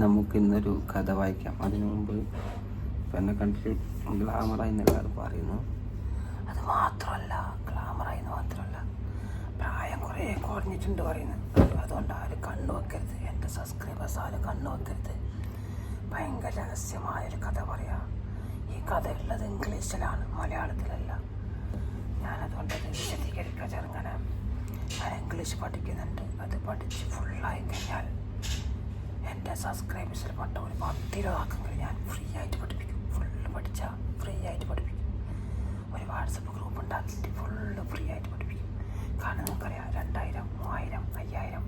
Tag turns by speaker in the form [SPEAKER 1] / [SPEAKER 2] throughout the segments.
[SPEAKER 1] നമുക്കിന്നൊരു കഥ വായിക്കാം. അതിനു മുമ്പ് എന്നെ കണ്ടിട്ട് ഗ്ലാമറായി എന്നെല്ലാവരും പറയുന്നു. അത് മാത്രമല്ല, ഗ്ലാമറായി എന്ന് മാത്രമല്ല, പ്രായം കുറേ കുറഞ്ഞിട്ടുണ്ട് പറയുന്നത്. അതുകൊണ്ട് ആരും കണ്ണു വെക്കരുത്, എൻ്റെ സബ്സ്ക്രൈബേഴ്സ് ആരും കണ്ണു വെക്കരുത്. ഭയങ്കര രഹസ്യമായൊരു കഥ പറയാം. ഈ കഥ ഉള്ളത് ഇംഗ്ലീഷിലാണ്, മലയാളത്തിലല്ല. ഞാനതുകൊണ്ട് വിശദീകരിക്കാൻ ചെറുങ്ങനെ ഞാൻ ഇംഗ്ലീഷ് പഠിക്കുന്നുണ്ട്. അത് പഠിച്ച് ഫുള്ളായി കഴിഞ്ഞാൽ എൻ്റെ സബ്സ്ക്രൈബേഴ്സിൽ പെട്ട ഒരു 10 രൂപ ഞാൻ ഫ്രീ ആയിട്ട് പഠിപ്പിക്കും. ഫുള്ള് പഠിച്ചാൽ ഫ്രീ ആയിട്ട് പഠിപ്പിക്കും. ഒരു വാട്സപ്പ് ഗ്രൂപ്പ് ഉണ്ടാക്കിയിട്ട് ഫുള്ള് ഫ്രീ ആയിട്ട് പഠിപ്പിക്കും. കാരണം നിങ്ങൾക്കറിയാം, 2000, 3000, 5000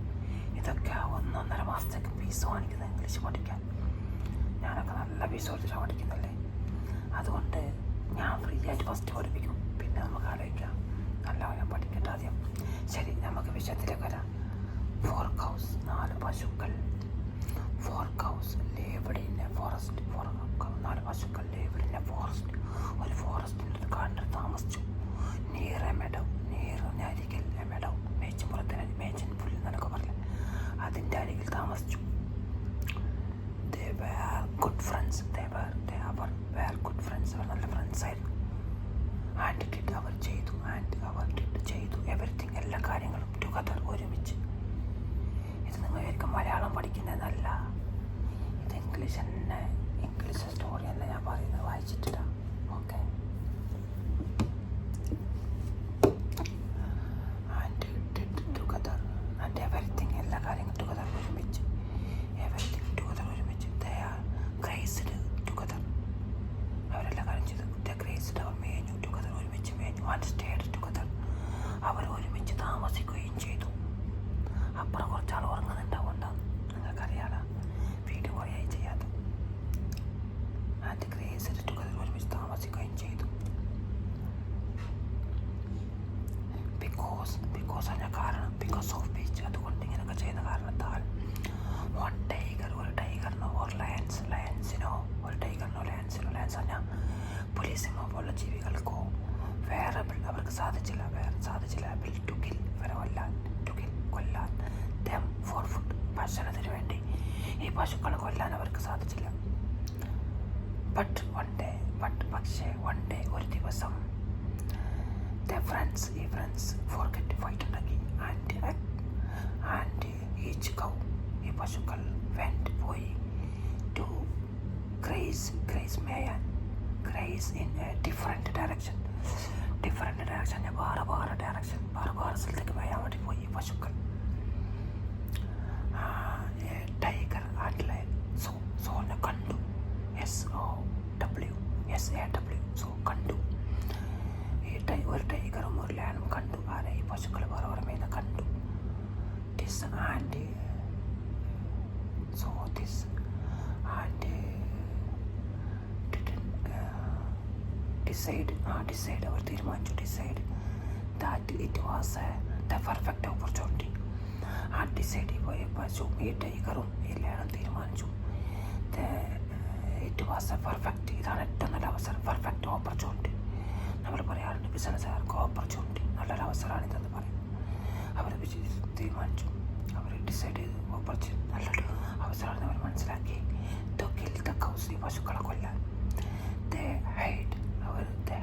[SPEAKER 1] ഇതൊക്കെ 1-1.5 മാസത്തേക്ക് ഫീസ് വാങ്ങിക്കുന്നത് ഇംഗ്ലീഷ് പഠിക്കാൻ. ഞാനൊക്കെ നല്ല ഫീസ് കൊടുത്തിട്ടാണ് പഠിക്കുന്നല്ലേ. അതുകൊണ്ട് ഞാൻ ഫ്രീ ആയിട്ട് ഫസ്റ്റ് പഠിപ്പിക്കും. പിന്നെ നമുക്ക് ആലോചിക്കാം, നല്ലവണ്ണം പഠിക്കട്ടെ ആദ്യം. ശരി, നമുക്ക് വിഷയത്തിലേക്ക് വരാം. 4 cows, 4 പശുക്കൾ. 4 cows lived in a forest. 4 പശുക്കൾ lived in a forest. ഒരു ഫോറസ്റ്റിൻ്റെ കാട്ടിൽ താമസിച്ചു. near a meadow. അരികിൽ a meadow. മേച്ചിൻ പുല്ല് എന്നൊക്കെ പറയില്ല, അതിൻ്റെ അരികിൽ താമസിച്ചു. they were good friends. Our good friends. അവർ നല്ല ഫ്രണ്ട്സ് ആയിരുന്നു. and did അവർ ചെയ്തു everything, എല്ലാ കാര്യങ്ങളും together, ഒരുമിച്ച്. ഇത് നിങ്ങൾ മലയാളം പഠിക്കുന്നതല്ല, ഇത് ഇംഗ്ലീഷ് സ്റ്റോറി അല്ല ഞാൻ പറയുന്നത്, വായിച്ചിട്ടില്ല. ഓക്കെ. ആൻഡ് എവരിത്തിങ്, എല്ലാ കാര്യങ്ങളും ടുഗദർ, ഒരുമിച്ച്. എവരിത്തിങ് ടുഗദർ, ഒരുമിച്ച്. They are grazed together. അവരെല്ലാ കാര്യം ചെയ്തു. ദേ ഗ്രേസ്ഡ്, അവർ മേഞ്ഞു ടുഗദർ, ഒരുമിച്ച് മേഞ്ഞു. ആൻഡ് സ്റ്റേഡ് ടുഗദർ, അവർ ഒരുമിച്ച് താമസിക്കുകയും ചെയ്തു. അപ്പുറം കുറച്ചാൾ ഉറങ്ങുന്നുണ്ടാവുണ്ടാവും, നിങ്ങൾക്കറിയാലോ, വീഡിയോ കുറേ ആയി ചെയ്യാത്ത. ആൻഡ് ഗ്രേസ്ഡ് ടുഗദർ, ഒരുമിച്ച് താമസിക്കുകയും ചെയ്തു. ബിക്കോസ് അതിൻ്റെ കാരണം, ബിക്കോസ് ഓഫ് ബീച്ച്, അതുകൊണ്ട് ഇങ്ങനെയൊക്കെ ചെയ്യുന്ന കാരണത്താൽ. ഒരു ടൈഗറിനോ ലയൻസിനോ പറഞ്ഞാൽ പോലീസിനോ പോലുള്ള ജീവികൾക്കോ അവർക്ക് സാധിച്ചില്ല കൊല്ലാൻ them for food, ഭക്ഷണത്തിന് വേണ്ടി ഈ പശുക്കളെ കൊല്ലാൻ അവർക്ക് സാധിച്ചില്ല. പക്ഷേ one day, ഒരു ദിവസം, ഈ ഫ്രണ്ട്സ് forget ഫൈറ്റ് ഉണ്ടാക്കി. and each cow, ഈ പശുക്കൾ പോയി to മേയാൻ. graze in a different direction, വേറെ സ്ഥലത്തേക്ക് മേയാൻ വേണ്ടി പോയി ഈ പശുക്കൾ. ടൈഗർ ആൻഡ് ലയൺ സോനെ കണ്ടു. SAW കണ്ടു. ഒരു ടൈഗറും ഒരു ലയണും കണ്ടു. ആരെ? ഈ പശുക്കൾ വേറെ മേയുന്ന കണ്ടു. Decide, അവർ തീരുമാനിച്ചു. Decide that it was the perfect opportunity. Decide ഈ പശു, ഈ ടൈഗറും ഈ ലയണും തീരുമാനിച്ചു. ഇറ്റ് വാസ് എ പെർഫെക്റ്റ്, ഇതാണ് ഏറ്റവും നല്ല അവസരം. പെർഫെക്റ്റ് ഓപ്പർച്യൂണിറ്റി നമ്മൾ പറയാറുണ്ട്, ബിസിനസ്സുകാർക്ക് ഓപ്പർച്യൂണിറ്റി, നല്ലൊരു അവസരമാണിതെന്ന് പറയും. അവർ തീരുമാനിച്ചു, അവർ ഡിസൈഡ് ചെയ്തു, ഓപ്പർച്യൂണിറ്റി നല്ലൊരു അവസരമാണെന്ന് അവർ മനസ്സിലാക്കി. to kill the cows, ഈ പശുക്കളെ കൊല്ലാൻ. they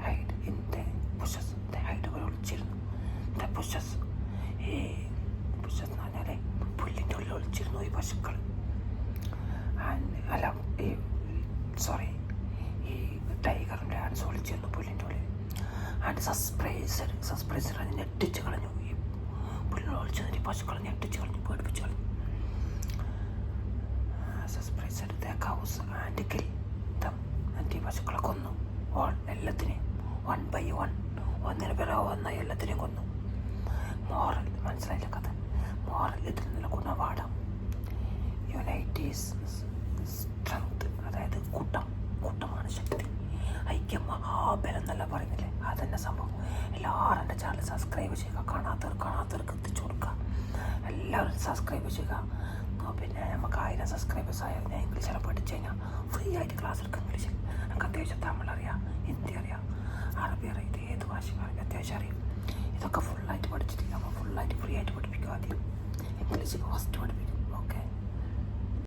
[SPEAKER 1] hide in the bushes. Our ഒളിച്ചിരുന്നു. the bushes, ഈ bushes എന്ന് പറഞ്ഞാൽ പുല്ലിൻ്റെ ഉള്ളിൽ ഒളിച്ചിരുന്നു ഈ പശുക്കൾ. ഈ ടൈഗറിൻ്റെ ആൻസ് ഒളിച്ചിരുന്നു പുല്ലിൻ്റെ ഉള്ളിൽ. ആൻഡ് സസ്പ്രൈസർ അത് ഞെട്ടിച്ച് കളഞ്ഞു. ഈ പുല്ലിൽ ഒളിച്ചിരുന്നു ഈ പശുക്കളെ ഞെട്ടിച്ച് കളഞ്ഞു, പേടിപ്പിച്ച് കളഞ്ഞു. Surprised the cows and kill them, എന്നിട്ട് ഈ പശുക്കളെ കൊന്നു. എല്ലാത്തിനെയും 1 by 1, ഒന്നിന് പിറകെ ഒന്നായി എല്ലാത്തിനെയും കൊന്നു. മോറൽ മനസ്സിലായില്ല കഥ. മോറൽ ഇതിൽ നിന്നുള്ള ഗുണപാഠം, യുണൈറ്റ് ഈസ് സ്ട്രെങ്ത്, അതായത് കൂട്ടമാണ് ശക്തി, ഐക്യം മഹാബലം എന്നല്ല പറയുന്നില്ലേ, അതന്നെ സംഭവം. എല്ലാവരും എൻ്റെ ചാനൽ സബ്സ്ക്രൈബ് ചെയ്യുക. കാണാത്തവർക്ക് എത്തിച്ചു കൊടുക്കുക. എല്ലാവരും സബ്സ്ക്രൈബ് ചെയ്യുക. പിന്നെ നമുക്ക് 1000 സബ്സ്ക്രൈബേഴ്സ് ആയാൽ ഞാൻ ഇംഗ്ലീഷിൽ പഠിച്ചു കഴിഞ്ഞാൽ ഫ്രീ ആയിട്ട് ക്ലാസ് എടുക്കുക. ഇംഗ്ലീഷിൽ നമുക്ക് അത്യാവശ്യം തമിഴ് അറിയാം, ഹിന്ദി അറിയാം, അറബി അറിയാം, ഇത് ഏത് ഭാഷ അത്യാവശ്യം അറിയാം. ഇതൊക്കെ ഫുള്ളായിട്ട് പഠിച്ചിട്ടില്ല, നമ്മൾ ഫുള്ളായിട്ട് ഫ്രീ ആയിട്ട് പഠിപ്പിക്കും. ആദ്യം ഇംഗ്ലീഷ് ഫസ്റ്റ് പഠിപ്പിക്കും.